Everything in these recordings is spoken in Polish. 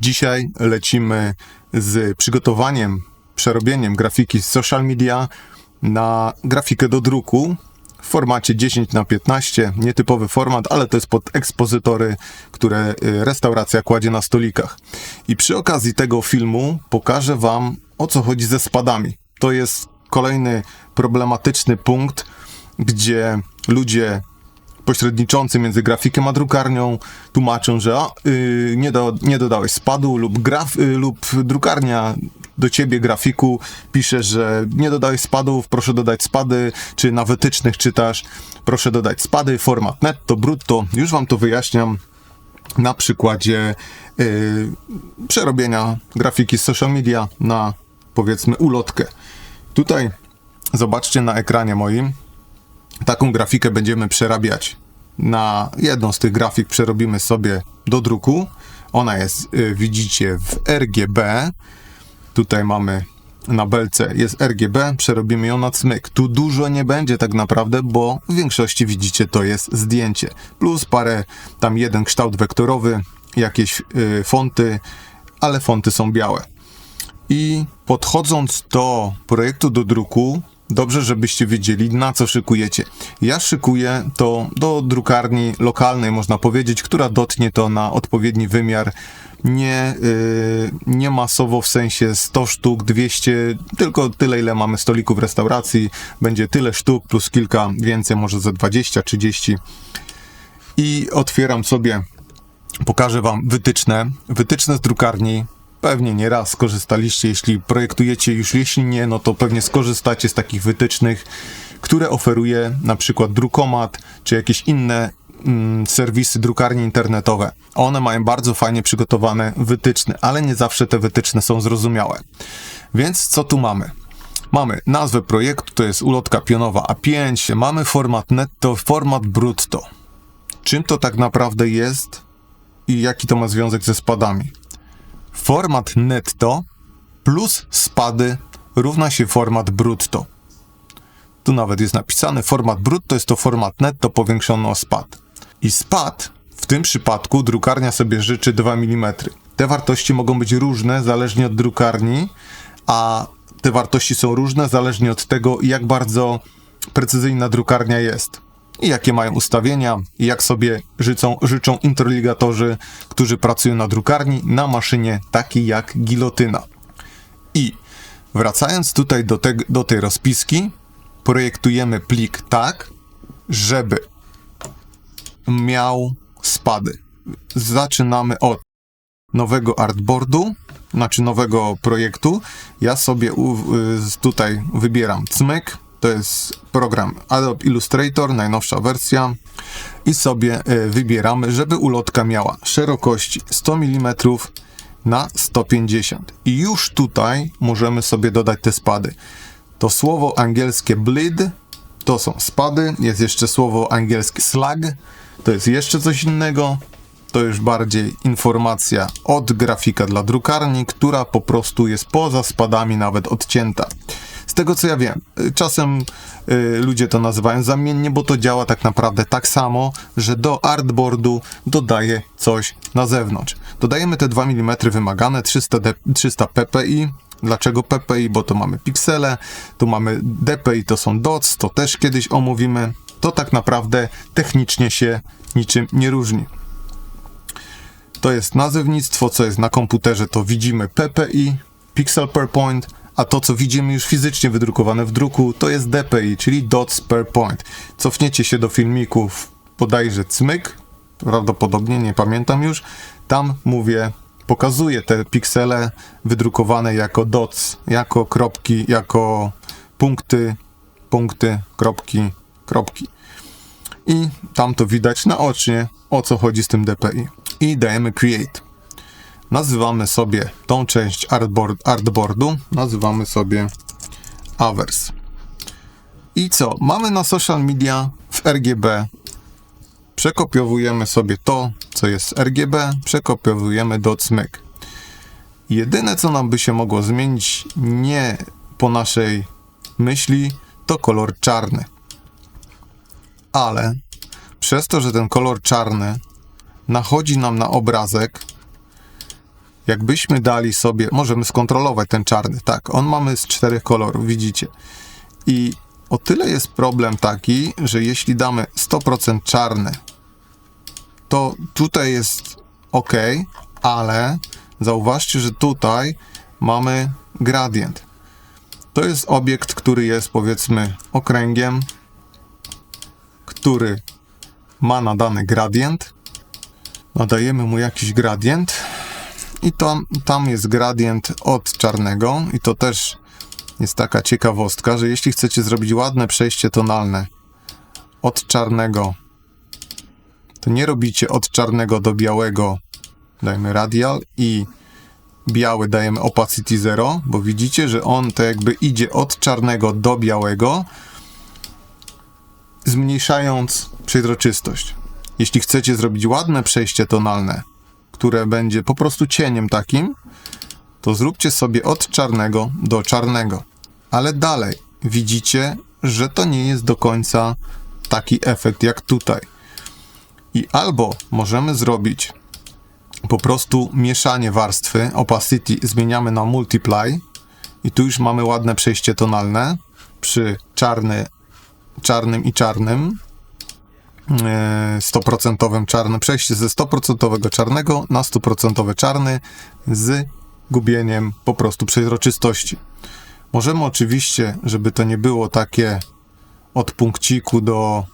Dzisiaj lecimy z przygotowaniem, przerobieniem grafiki z social media na grafikę do druku w formacie 10×15, nietypowy format, ale to jest pod ekspozytory, które restauracja kładzie na stolikach. I przy okazji tego filmu pokażę Wam, o co chodzi ze spadami. To jest kolejny problematyczny punkt, gdzie ludzie pośredniczący między grafikiem a drukarnią tłumaczą, że nie dodałeś spadu lub drukarnia do ciebie, grafiku, pisze, że nie dodałeś spadów, proszę dodać spady, czy na wytycznych czytasz, proszę dodać spady, format netto, brutto. Już Wam to wyjaśniam na przykładzie przerobienia grafiki z social media na, powiedzmy, ulotkę. Tutaj zobaczcie na ekranie moim. Taką grafikę będziemy przerabiać. Na jedną z tych grafik przerobimy sobie do druku. Ona jest, widzicie, w RGB. Tutaj mamy na belce jest RGB, przerobimy ją na cmyk. Tu dużo nie będzie tak naprawdę, bo w większości, widzicie, to jest zdjęcie. Plus parę, tam jeden kształt wektorowy, jakieś fonty, ale fonty są białe. I podchodząc do projektu do druku, dobrze, żebyście wiedzieli, na co szykujecie. Ja szykuję to do drukarni lokalnej, można powiedzieć, która dotnie to na odpowiedni wymiar. Nie masowo, w sensie 100 sztuk, 200, tylko tyle, ile mamy stolików w restauracji. Będzie tyle sztuk, plus kilka więcej, może ze 20, 30. I otwieram sobie, pokażę Wam wytyczne z drukarni. Pewnie nie raz skorzystaliście, jeśli projektujecie już, jeśli nie, no to pewnie skorzystacie z takich wytycznych, które oferuje na przykład Drukomat, czy jakieś inne serwisy drukarni internetowe. One mają bardzo fajnie przygotowane wytyczne, ale nie zawsze te wytyczne są zrozumiałe. Więc co tu mamy? Mamy nazwę projektu, to jest ulotka pionowa A5, mamy format netto, format brutto. Czym to tak naprawdę jest i jaki to ma związek ze spadami? Format netto plus spady równa się format brutto. Tu nawet jest napisane, format brutto jest to format netto powiększony o spad. I spad, w tym przypadku drukarnia sobie życzy 2 mm. Te wartości mogą być różne zależnie od drukarni, a te wartości są różne zależnie od tego, jak bardzo precyzyjna drukarnia jest. I jakie mają ustawienia, i jak sobie życzą interligatorzy, którzy pracują na drukarni, na maszynie takiej jak gilotyna. I wracając tutaj do tej rozpiski, projektujemy plik tak, żeby miał spady. Zaczynamy od nowego artboardu, znaczy nowego projektu. Ja sobie tutaj wybieram cmyk. To jest program Adobe Illustrator, najnowsza wersja. I sobie wybieramy, żeby ulotka miała szerokości 100 mm na 150. I już tutaj możemy sobie dodać te spady. To słowo angielskie bleed to są spady. Jest jeszcze słowo angielskie slag. To jest jeszcze coś innego. To już bardziej informacja od grafika dla drukarni, która po prostu jest poza spadami nawet odcięta. Z tego co ja wiem, czasem ludzie to nazywają zamiennie, bo to działa tak naprawdę tak samo, że do artboardu dodaję coś na zewnątrz. Dodajemy te 2 mm wymagane, 300 ppi. Dlaczego ppi? Bo to mamy piksele, tu mamy dpi, to są dots, to też kiedyś omówimy. To tak naprawdę technicznie się niczym nie różni. To jest nazewnictwo, co jest na komputerze, to widzimy ppi, pixel per point, a to, co widzimy już fizycznie wydrukowane w druku, to jest dpi, czyli dots per point. Cofniecie się do filmików, bodajże cmyk, prawdopodobnie, nie pamiętam już, tam pokazuję te piksele wydrukowane jako dots, jako kropki, jako punkty, kropki. I tam to widać naocznie, o co chodzi z tym dpi. I dajemy create. Nazywamy sobie tą część artboardu, nazywamy sobie Avers. I co? Mamy na social media w RGB. Przekopiowujemy sobie to, co jest RGB, przekopiowujemy do cmyk. Jedyne, co nam by się mogło zmienić, nie po naszej myśli, to kolor czarny. Ale przez to, że ten kolor czarny nachodzi nam na obrazek, jakbyśmy dali sobie, możemy skontrolować ten czarny, tak, on mamy z 4 kolorów, widzicie. I o tyle jest problem taki, że jeśli damy 100% czarny, to tutaj jest ok, ale zauważcie, że tutaj mamy gradient. To jest obiekt, który jest, powiedzmy, okręgiem, który ma nadany gradient. Nadajemy mu jakiś gradient i tam jest gradient od czarnego i to też jest taka ciekawostka, że jeśli chcecie zrobić ładne przejście tonalne od czarnego, to nie robicie od czarnego do białego, dajemy radial i biały dajemy opacity 0, bo widzicie, że on to jakby idzie od czarnego do białego, zmniejszając przejrzystość. Jeśli chcecie zrobić ładne przejście tonalne, które będzie po prostu cieniem takim, to zróbcie sobie od czarnego do czarnego. Ale dalej widzicie, że to nie jest do końca taki efekt jak tutaj. I albo możemy zrobić po prostu mieszanie warstwy, opacity zmieniamy na multiply i tu już mamy ładne przejście tonalne przy czarnym i czarnym, 100% czarne, przejście ze 100% czarnego na 100% czarny z gubieniem po prostu przejrzystości. Możemy oczywiście, żeby to nie było takie od punkciku do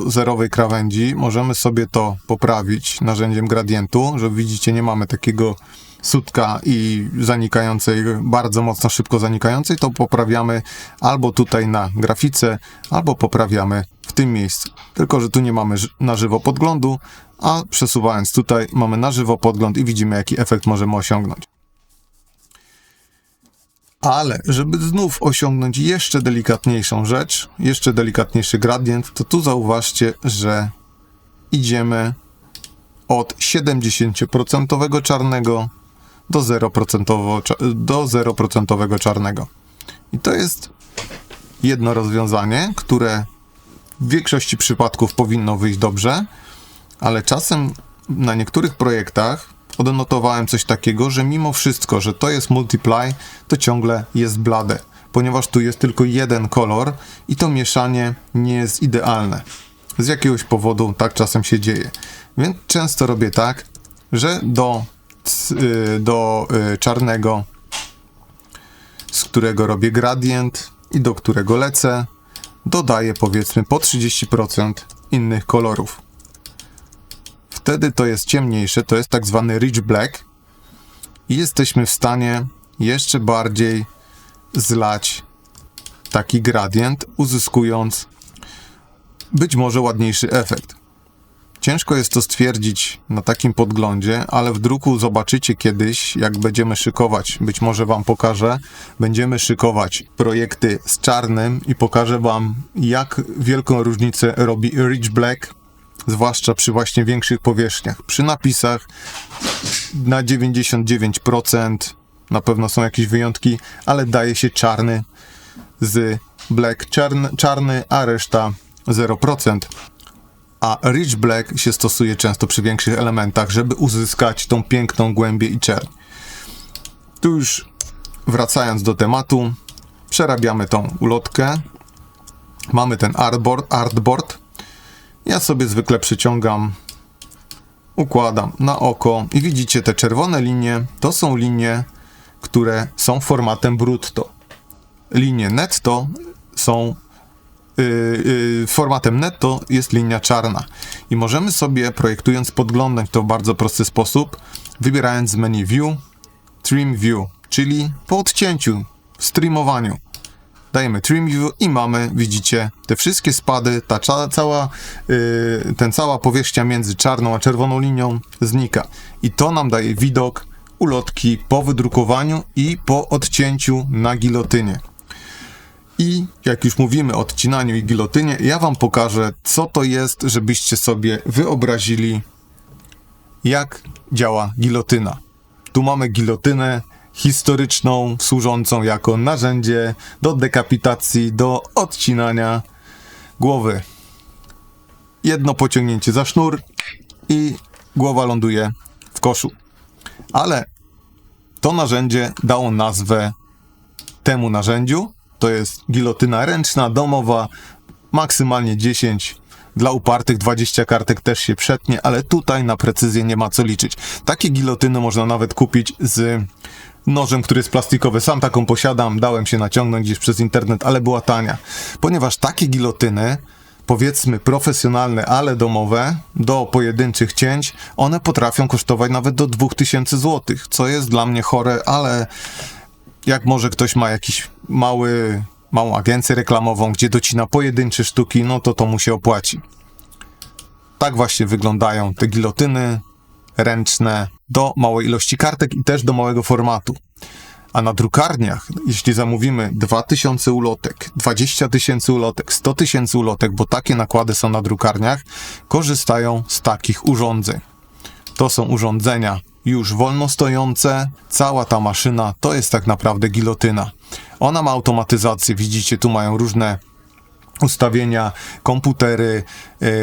zerowej krawędzi, możemy sobie to poprawić narzędziem gradientu, że widzicie, nie mamy takiego sutka i zanikającej, bardzo mocno szybko zanikającej, to poprawiamy albo tutaj na grafice, albo poprawiamy w tym miejscu. Tylko że tu nie mamy na żywo podglądu, a przesuwając tutaj mamy na żywo podgląd i widzimy, jaki efekt możemy osiągnąć. Ale żeby znów osiągnąć jeszcze delikatniejszą rzecz, jeszcze delikatniejszy gradient, to tu zauważcie, że idziemy od 70% czarnego do 0% czarnego. I to jest jedno rozwiązanie, które w większości przypadków powinno wyjść dobrze, ale czasem na niektórych projektach odnotowałem coś takiego, że mimo wszystko, że to jest multiply, to ciągle jest blade, ponieważ tu jest tylko jeden kolor i to mieszanie nie jest idealne. Z jakiegoś powodu tak czasem się dzieje. Więc często robię tak, że do czarnego, z którego robię gradient i do którego lecę, dodaję powiedzmy po 30% innych kolorów. Wtedy to jest ciemniejsze, to jest tak zwany rich black i jesteśmy w stanie jeszcze bardziej zlać taki gradient, uzyskując być może ładniejszy efekt. Ciężko jest to stwierdzić na takim podglądzie, ale w druku zobaczycie kiedyś, jak będziemy szykować, być może wam pokażę, będziemy szykować projekty z czarnym i pokażę wam, jak wielką różnicę robi rich black, zwłaszcza przy właśnie większych powierzchniach. Przy napisach na 99%, na pewno są jakieś wyjątki, ale daje się czarny z black czarny, a reszta 0%. A rich black się stosuje często przy większych elementach, żeby uzyskać tą piękną głębię i czerń. Tu już wracając do tematu, przerabiamy tą ulotkę. Mamy ten artboard. Ja sobie zwykle przyciągam, układam na oko i widzicie, te czerwone linie to są linie, które są formatem brutto. Linie netto są formatem netto jest linia czarna. I możemy sobie, projektując, podglądać to w bardzo prosty sposób, wybierając z menu View, Trim View, czyli po odcięciu, streamowaniu. Dajemy Trim View i mamy, widzicie, te wszystkie spady, cała powierzchnia między czarną a czerwoną linią znika. I to nam daje widok ulotki po wydrukowaniu i po odcięciu na gilotynie. I jak już mówimy o odcinaniu i gilotynie, ja wam pokażę, co to jest, żebyście sobie wyobrazili, jak działa gilotyna. Tu mamy gilotynę historyczną, służącą jako narzędzie do dekapitacji, do odcinania głowy. Jedno pociągnięcie za sznur i głowa ląduje w koszu. ale to narzędzie dało nazwę temu narzędziu. To jest gilotyna ręczna, domowa, maksymalnie 10, dla upartych 20 kartek też się przetnie, ale tutaj na precyzję nie ma co liczyć. Takie gilotyny można nawet kupić z nożem, który jest plastikowy. Sam taką posiadam, dałem się naciągnąć gdzieś przez internet, ale była tania. Ponieważ takie gilotyny, powiedzmy profesjonalne, ale domowe, do pojedynczych cięć, one potrafią kosztować nawet do 2000 zł, co jest dla mnie chore, ale jak może ktoś ma jakiś małą agencję reklamową, gdzie docina pojedyncze sztuki, no to mu się opłaci. Tak właśnie wyglądają te gilotyny ręczne do małej ilości kartek i też do małego formatu. A na drukarniach, jeśli zamówimy 2000 ulotek, 20 000 ulotek, 100 000 ulotek, bo takie nakłady są na drukarniach, korzystają z takich urządzeń. To są urządzenia już wolno stojące. Cała ta maszyna to jest tak naprawdę gilotyna. Ona ma automatyzację, widzicie, tu mają różne ustawienia, komputery,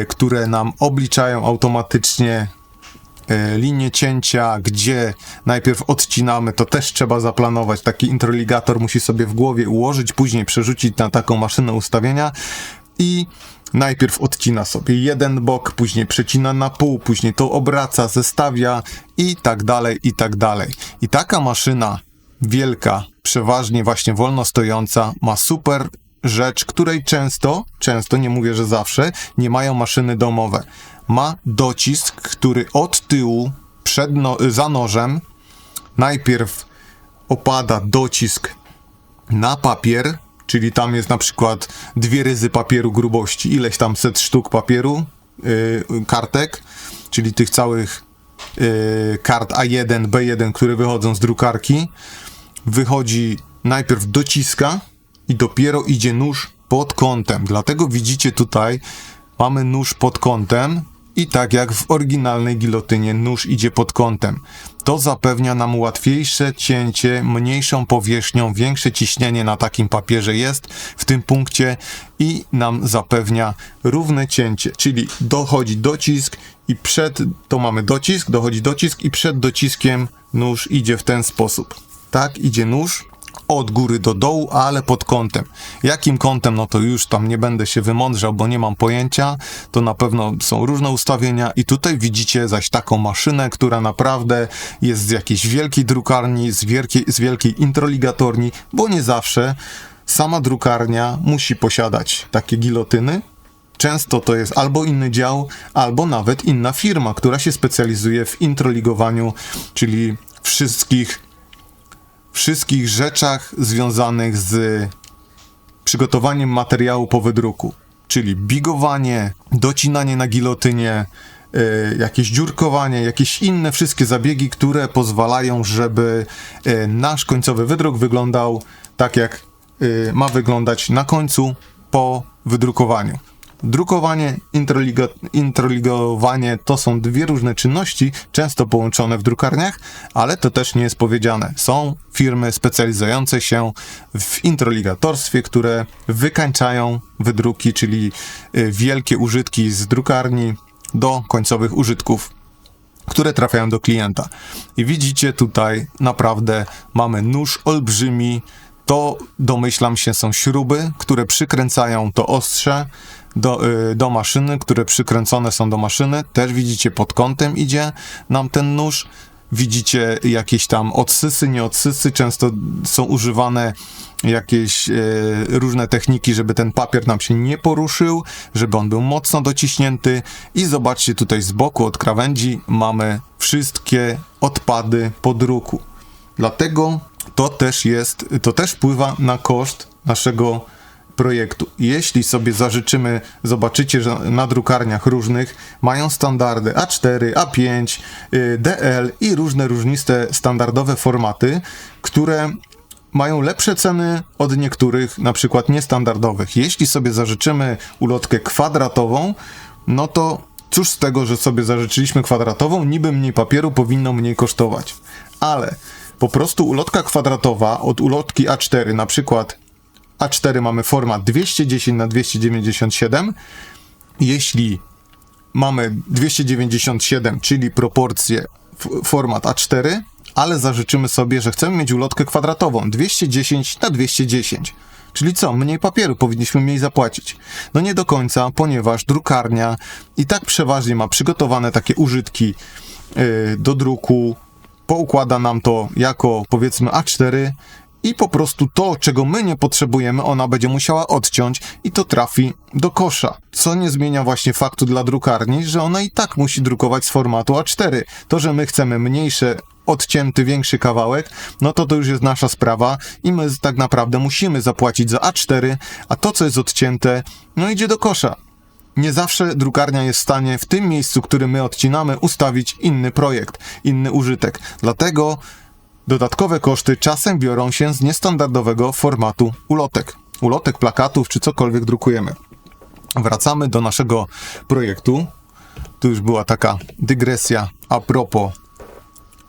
które nam obliczają automatycznie linię cięcia, gdzie najpierw odcinamy, to też trzeba zaplanować. Taki introligator musi sobie w głowie ułożyć, później przerzucić na taką maszynę ustawienia i najpierw odcina sobie jeden bok, później przecina na pół, później to obraca, zestawia i tak dalej, i tak dalej. I taka maszyna wielka, przeważnie właśnie wolno stojąca, ma super rzecz, której często, nie mówię, że zawsze, nie mają maszyny domowe. Ma docisk, który od tyłu, za nożem, najpierw opada docisk na papier, czyli tam jest na przykład 2 ryzy papieru grubości, ileś tam set sztuk papieru, kartek, czyli tych całych kart A1, B1, które wychodzą z drukarki. Wychodzi najpierw dociska i dopiero idzie nóż pod kątem. Dlatego widzicie tutaj, mamy nóż pod kątem i tak jak w oryginalnej gilotynie nóż idzie pod kątem. To zapewnia nam łatwiejsze cięcie, mniejszą powierzchnią, większe ciśnienie na takim papierze jest w tym punkcie i nam zapewnia równe cięcie, czyli dochodzi docisk i dochodzi docisk i przed dociskiem nóż idzie w ten sposób. Tak idzie nóż od góry do dołu, ale pod kątem. Jakim kątem, no to już tam nie będę się wymądrzał, bo nie mam pojęcia. To na pewno są różne ustawienia i tutaj widzicie zaś taką maszynę, która naprawdę jest z jakiejś wielkiej drukarni, z wielkiej introligatorni, bo nie zawsze sama drukarnia musi posiadać takie gilotyny. Często to jest albo inny dział, albo nawet inna firma, która się specjalizuje w introligowaniu, czyli wszystkich rzeczach związanych z przygotowaniem materiału po wydruku, czyli bigowanie, docinanie na gilotynie, jakieś dziurkowanie, jakieś inne wszystkie zabiegi, które pozwalają, żeby nasz końcowy wydruk wyglądał tak, jak ma wyglądać na końcu po wydrukowaniu. Drukowanie, introligowanie to są 2 różne czynności, często połączone w drukarniach, ale to też nie jest powiedziane. Są firmy specjalizujące się w introligatorstwie, które wykańczają wydruki, czyli wielkie użytki z drukarni do końcowych użytków, które trafiają do klienta. I widzicie tutaj naprawdę mamy nóż olbrzymi, to domyślam się są śruby, które przykręcają to ostrze do maszyny, które przykręcone są do maszyny. Też widzicie, pod kątem idzie nam ten nóż. Widzicie jakieś tam odsysy, nieodsysy. Często są używane jakieś różne techniki, żeby ten papier nam się nie poruszył, żeby on był mocno dociśnięty. I zobaczcie, tutaj z boku od krawędzi mamy wszystkie odpady po druku. Dlatego to też wpływa na koszt naszego projektu. Jeśli sobie zażyczymy, zobaczycie, że na drukarniach różnych mają standardy A4, A5, DL i różne różniste standardowe formaty, które mają lepsze ceny od niektórych, na przykład niestandardowych. Jeśli sobie zażyczymy ulotkę kwadratową, no to cóż z tego, że sobie zażyczyliśmy kwadratową, niby mniej papieru powinno mniej kosztować. Ale po prostu ulotka kwadratowa od ulotki A4, na przykład A4 mamy format 210×297. Jeśli mamy 297, czyli proporcje format A4, ale zażyczymy sobie, że chcemy mieć ulotkę kwadratową 210 na 210. Czyli co? Mniej papieru powinniśmy mniej zapłacić. No nie do końca, ponieważ drukarnia i tak przeważnie ma przygotowane takie użytki do druku, poukłada nam to jako powiedzmy A4 i po prostu to, czego my nie potrzebujemy, ona będzie musiała odciąć i to trafi do kosza. Co nie zmienia właśnie faktu dla drukarni, że ona i tak musi drukować z formatu A4. To, że my chcemy mniejsze, odcięty, większy kawałek, no to już jest nasza sprawa i my tak naprawdę musimy zapłacić za A4, a to, co jest odcięte, no idzie do kosza. Nie zawsze drukarnia jest w stanie w tym miejscu, który my odcinamy, ustawić inny projekt, inny użytek. Dlatego dodatkowe koszty czasem biorą się z niestandardowego formatu ulotek, plakatów czy cokolwiek drukujemy. Wracamy do naszego projektu. Tu już była taka dygresja a propos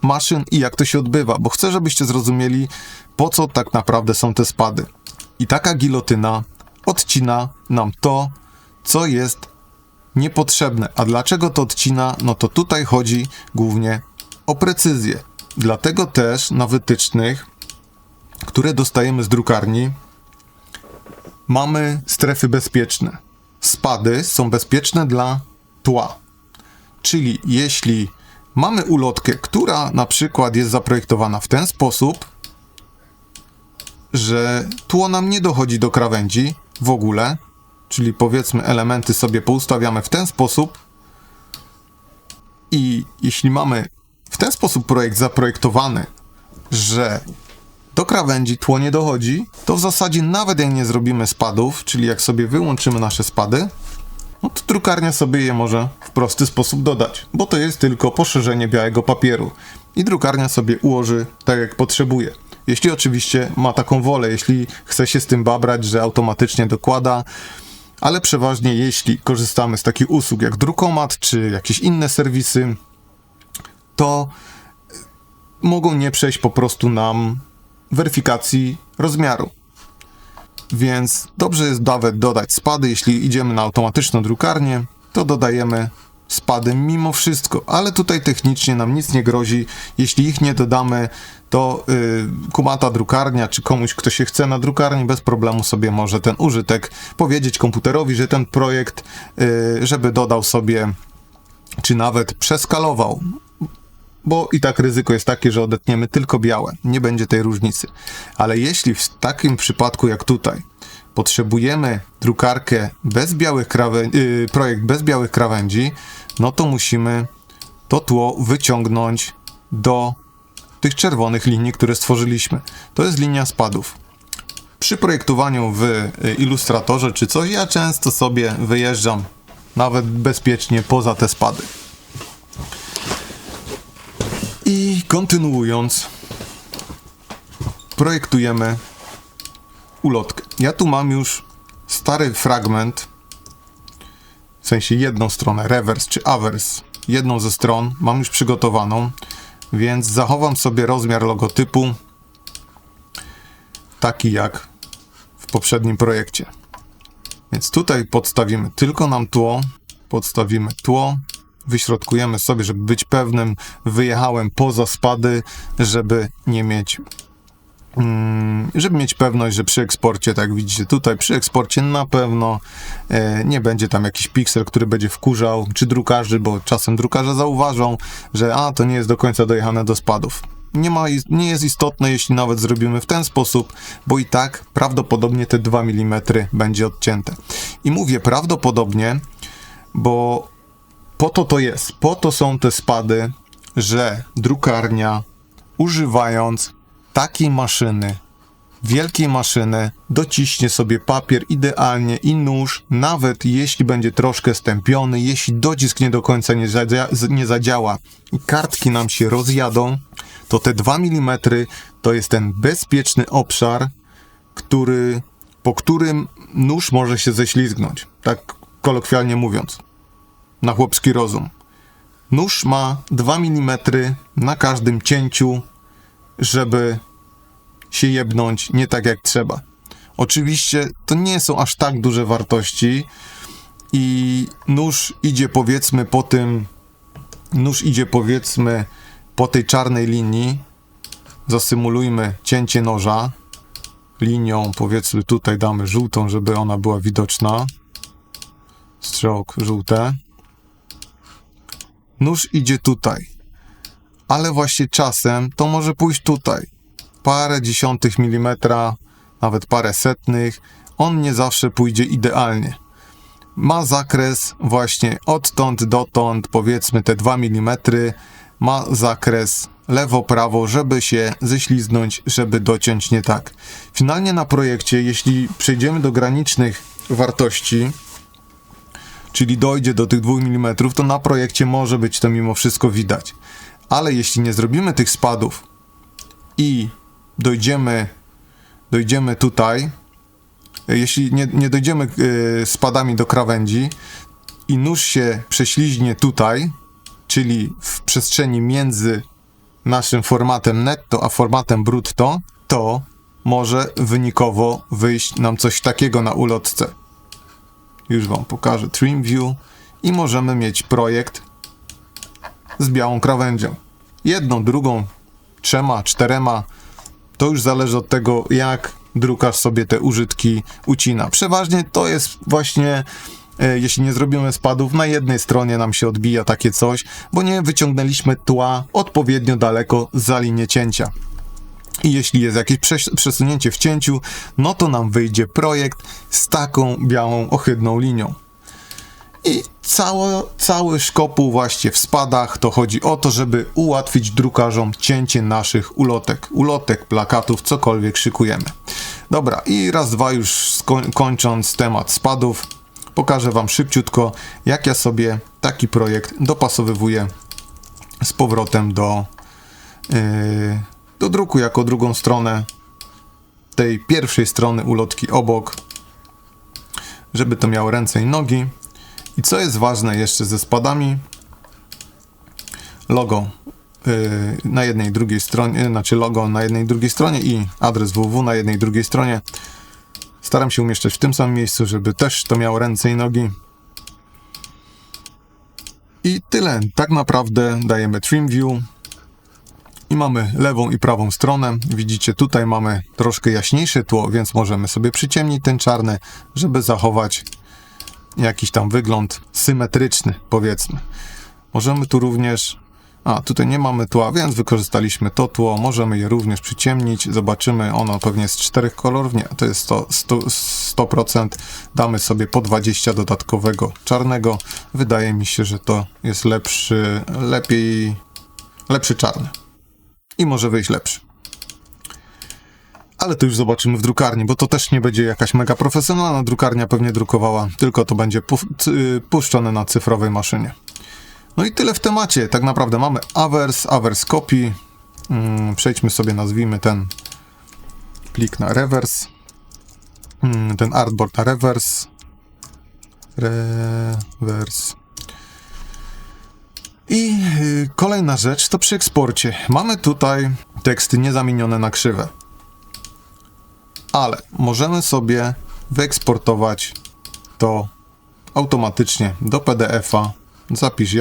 maszyn i jak to się odbywa, bo chcę, żebyście zrozumieli, po co tak naprawdę są te spady. I taka gilotyna odcina nam to, co jest niepotrzebne. A dlaczego to odcina? No to tutaj chodzi głównie o precyzję. Dlatego też na wytycznych, które dostajemy z drukarni, mamy strefy bezpieczne. Spady są bezpieczne dla tła. Czyli jeśli mamy ulotkę, która na przykład jest zaprojektowana w ten sposób, że tło nam nie dochodzi do krawędzi w ogóle, czyli powiedzmy elementy sobie poustawiamy w ten sposób i jeśli mamy w ten sposób projekt zaprojektowany, że do krawędzi tło nie dochodzi, to w zasadzie nawet jak nie zrobimy spadów, czyli jak sobie wyłączymy nasze spady, no to drukarnia sobie je może w prosty sposób dodać, bo to jest tylko poszerzenie białego papieru i drukarnia sobie ułoży tak jak potrzebuje. Jeśli oczywiście ma taką wolę, jeśli chce się z tym babrać, że automatycznie dokłada, ale przeważnie jeśli korzystamy z takich usług jak Drukomat czy jakieś inne serwisy, to mogą nie przejść po prostu nam weryfikacji rozmiaru. Więc dobrze jest nawet dodać spady. Jeśli idziemy na automatyczną drukarnię, to dodajemy spady mimo wszystko, ale tutaj technicznie nam nic nie grozi. Jeśli ich nie dodamy, to kumata drukarnia, czy komuś, kto się chce na drukarni, bez problemu sobie może ten użytek powiedzieć komputerowi, że ten projekt, żeby dodał sobie, czy nawet przeskalował, bo i tak ryzyko jest takie, że odetniemy tylko białe, nie będzie tej różnicy. Ale jeśli w takim przypadku jak tutaj potrzebujemy drukarkę bez białych projekt bez białych krawędzi, no to musimy to tło wyciągnąć do tych czerwonych linii, które stworzyliśmy. To jest linia spadów. Przy projektowaniu w Illustratorze czy coś, ja często sobie wyjeżdżam nawet bezpiecznie poza te spady. I kontynuując, projektujemy ulotkę. Ja tu mam już stary fragment, w sensie jedną stronę, rewers czy awers, jedną ze stron mam już przygotowaną, więc zachowam sobie rozmiar logotypu taki jak w poprzednim projekcie. Więc tutaj podstawimy tylko nam tło, podstawimy tło, wyśrodkujemy sobie, żeby być pewnym, wyjechałem poza spady, żeby mieć pewność, że przy eksporcie, tak jak widzicie tutaj, przy eksporcie na pewno nie będzie tam jakiś piksel, który będzie wkurzał, czy drukarzy, bo czasem drukarze zauważą, że to nie jest do końca dojechane do spadów. Nie jest istotne, jeśli nawet zrobimy w ten sposób, bo i tak prawdopodobnie te 2 mm będzie odcięte. I mówię prawdopodobnie, bo po to jest, po to są te spady, że drukarnia, używając takiej maszyny, wielkiej maszyny, dociśnie sobie papier idealnie i nóż, nawet jeśli będzie troszkę stępiony, jeśli docisk nie do końca nie zadziała i kartki nam się rozjadą, to te 2 mm to jest ten bezpieczny obszar, po którym nóż może się ześlizgnąć, tak kolokwialnie mówiąc, na chłopski rozum. Nóż ma 2 mm na każdym cięciu, żeby się jebnąć nie tak jak trzeba. Oczywiście to nie są aż tak duże wartości i nóż idzie powiedzmy po tej czarnej linii, Zasymulujmy cięcie noża linią, powiedzmy tutaj damy żółtą, żeby ona była widoczna. Strzałk żółte. Nóż idzie tutaj, ale właśnie czasem to może pójść tutaj. Parę dziesiątych milimetra, nawet parę setnych. On nie zawsze pójdzie idealnie. Ma zakres właśnie odtąd dotąd, powiedzmy te 2 mm. Ma zakres lewo-prawo, żeby się ześliznąć, żeby dociąć nie tak. Finalnie na projekcie, jeśli przejdziemy do granicznych wartości, czyli dojdzie do tych 2 mm, to na projekcie może być to mimo wszystko widać. Ale jeśli nie zrobimy tych spadów i dojdziemy tutaj, jeśli nie dojdziemy spadami do krawędzi i nóż się prześliźnie tutaj, czyli w przestrzeni między naszym formatem netto a formatem brutto, to może wynikowo wyjść nam coś takiego na ulotce. Już wam pokażę trim view i możemy mieć projekt z białą krawędzią. Jedną, drugą, 3, 4, to już zależy od tego, jak drukarz sobie te użytki ucina. Przeważnie to jest właśnie, jeśli nie zrobimy spadów, na jednej stronie nam się odbija takie coś, bo nie wyciągnęliśmy tła odpowiednio daleko za linię cięcia. I jeśli jest jakieś przesunięcie w cięciu, no to nam wyjdzie projekt z taką białą, ohydną linią. I cały szkopuł właśnie w spadach to chodzi o to, żeby ułatwić drukarzom cięcie naszych ulotek, plakatów, cokolwiek szykujemy. Dobra, i raz, dwa już kończąc temat spadów, pokażę wam szybciutko, jak ja sobie taki projekt dopasowywuję z powrotem do druku jako drugą stronę tej pierwszej strony ulotki obok, żeby to miało ręce i nogi. I co jest ważne jeszcze ze spadami, logo na jednej i drugiej stronie, znaczy logo na jednej i drugiej stronie i adres www na jednej i drugiej stronie. Staram się umieszczać w tym samym miejscu, żeby też to miało ręce i nogi. I tyle. Tak naprawdę dajemy trim view i mamy lewą i prawą stronę. Widzicie, tutaj mamy troszkę jaśniejsze tło, więc możemy sobie przyciemnić ten czarny, żeby zachować jakiś tam wygląd symetryczny, powiedzmy. Możemy tu również, tutaj nie mamy tła, więc wykorzystaliśmy to tło, możemy je również przyciemnić, zobaczymy, ono pewnie jest 4 kolorów, nie, to jest 100%, damy sobie po 20 dodatkowego czarnego, wydaje mi się, że to jest lepszy czarny i może wyjść lepszy. Ale to już zobaczymy w drukarni, bo to też nie będzie jakaś mega profesjonalna drukarnia pewnie drukowała, tylko to będzie puszczone na cyfrowej maszynie. No i tyle w temacie. Tak naprawdę mamy averse copy. Przejdźmy sobie, nazwijmy ten plik na reverse. Ten artboard na reverse. I kolejna rzecz to przy eksporcie. Mamy tutaj teksty niezamienione na krzywe. Ale możemy sobie wyeksportować to automatycznie do PDF-a. Zapisz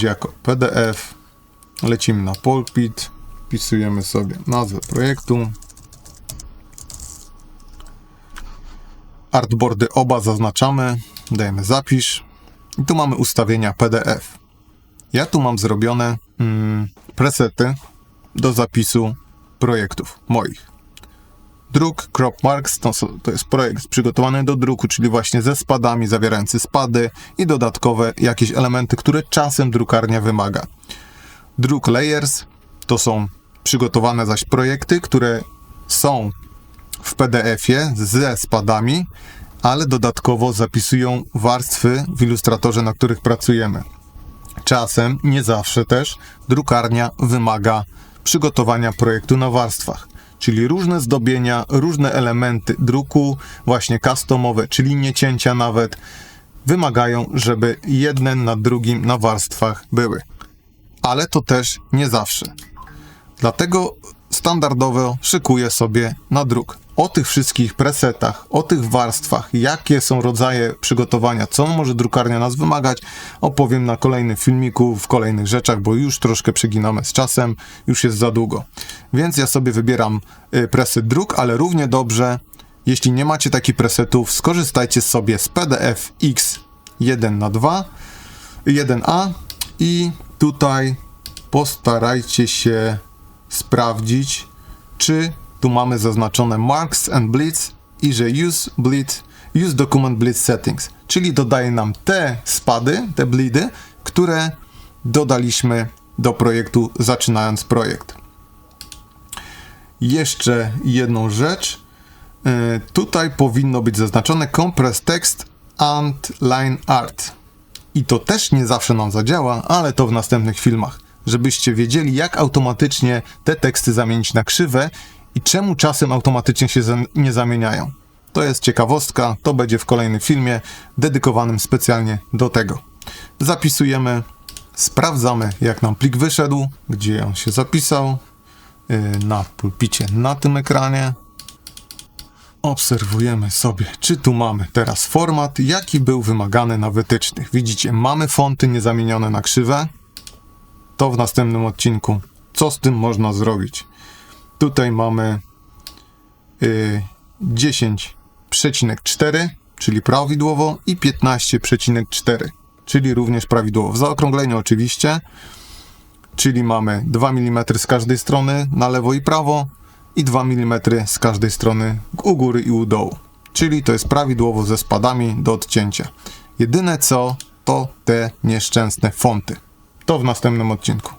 jako PDF. Lecimy na Pulpit. Wpisujemy sobie nazwę projektu. Artboardy oba zaznaczamy. Dajemy zapisz. I tu mamy ustawienia PDF. Ja tu mam zrobione presety do zapisu projektów moich. Druk Crop Marks to jest projekt przygotowany do druku, czyli właśnie ze spadami, zawierający spady i dodatkowe jakieś elementy, które czasem drukarnia wymaga. Druk Layers to są przygotowane zaś projekty, które są w PDF-ie ze spadami, ale dodatkowo zapisują warstwy w Illustratorze, na których pracujemy. Czasem, nie zawsze też, drukarnia wymaga przygotowania projektu na warstwach, czyli różne zdobienia, różne elementy druku, właśnie customowe, czyli nie cięcia nawet, wymagają, żeby jeden na drugim na warstwach były. Ale to też nie zawsze. Dlatego standardowo szykuję sobie na druk. o tych wszystkich presetach, o tych warstwach, jakie są rodzaje przygotowania, co może drukarnia nas wymagać, opowiem na kolejnym filmiku, w kolejnych rzeczach, bo już troszkę przeginamy z czasem, już jest za długo. Więc ja sobie wybieram preset druk, ale równie dobrze, jeśli nie macie takich presetów, skorzystajcie sobie z PDF X 1a i tutaj postarajcie się sprawdzić, czy tu mamy zaznaczone Marks and Bleeds i że use document bleed settings, czyli dodaje nam te spady, te bleedy, które dodaliśmy do projektu, zaczynając projekt. Jeszcze jedną rzecz. Tutaj powinno być zaznaczone compress text and line art. I to też nie zawsze nam zadziała, ale to w następnych filmach, żebyście wiedzieli, jak automatycznie te teksty zamienić na krzywe i czemu czasem automatycznie się nie zamieniają. To jest ciekawostka, to będzie w kolejnym filmie dedykowanym specjalnie do tego. Zapisujemy, sprawdzamy, jak nam plik wyszedł, gdzie on się zapisał, na pulpicie, na tym ekranie. Obserwujemy sobie, czy tu mamy teraz format, jaki był wymagany na wytycznych. Widzicie, mamy fonty niezamienione na krzywe. To w następnym odcinku. Co z tym można zrobić? Tutaj mamy 10,4, czyli prawidłowo, i 15,4, czyli również prawidłowo. W zaokrągleniu oczywiście, czyli mamy 2 mm z każdej strony na lewo i prawo i 2 mm z każdej strony u góry i u dołu. Czyli to jest prawidłowo ze spadami do odcięcia. Jedyne co, to te nieszczęsne fonty. To w następnym odcinku.